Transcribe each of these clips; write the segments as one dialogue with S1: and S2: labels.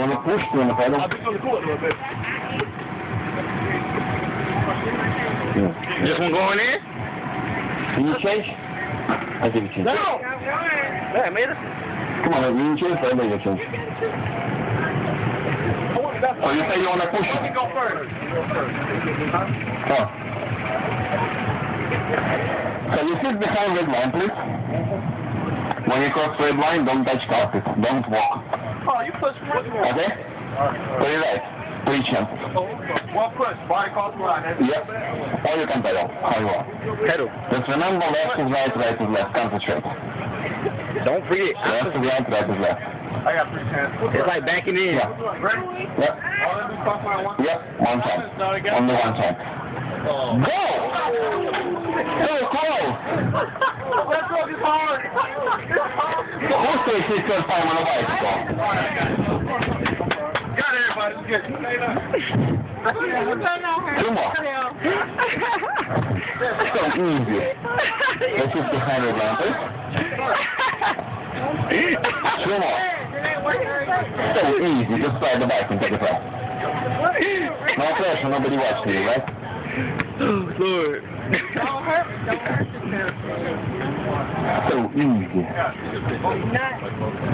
S1: want to push, you want to pedal?
S2: I'll be on the court a little bit.
S3: Just one going in?
S1: Can you change? I think you change.
S2: No! Yeah, man.
S1: Come on, you can change, I know you change. So you say you want to push?
S2: Let me go first.
S1: Oh. So you sit behind red line, please. When you cross red line, don't touch carpet. Don't walk.
S2: Oh, you push one.
S1: Okay? Very right. Reach him.
S2: One push. Body cross line.
S1: Yep. Or you can pedal. How you want.
S3: Pedal.
S1: Just remember left is right, right is left. Concentrate.
S3: Don't forget.
S1: Left is right, right is left.
S2: I got 3 hands.
S3: It's like backing in.
S1: Yeah.
S2: Ready?
S1: Yep.
S2: All I do is cross line one.
S1: Yep. One time. Only one time. Go! So close!
S2: Let's go. It's hard.
S1: Who says it's first time on a bicycle?
S2: Got it, everybody. Good.
S1: Two more. So easy. Let's just behind red line, please. Two more. So easy. Just slide the bike and take it off. No pressure. Nobody watching you, right?
S3: Oh, Lord.
S4: Don't hurt
S1: So easy.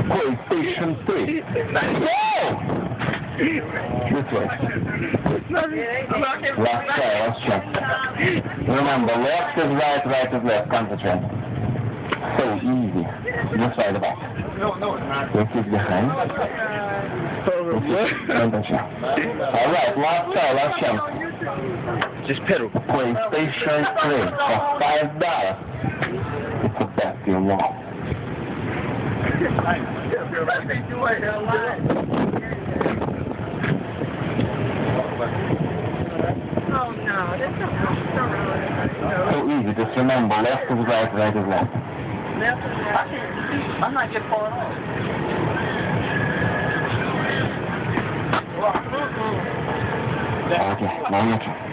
S1: PlayStation 3. Go! This way. Last try, last chance. Remember, left is right, right is left. Concentrate. So easy. Just slide the back.
S2: No, it's not.
S1: This is behind. Don't touch it. Alright, last try, last chance.
S3: Just pedal.
S1: PlayStation 3 for $5. It's the best you want.
S4: Oh no, this is
S1: So easy, just remember, left is right, right is left.
S2: I'm not getting far off.
S1: Okay, now your turn.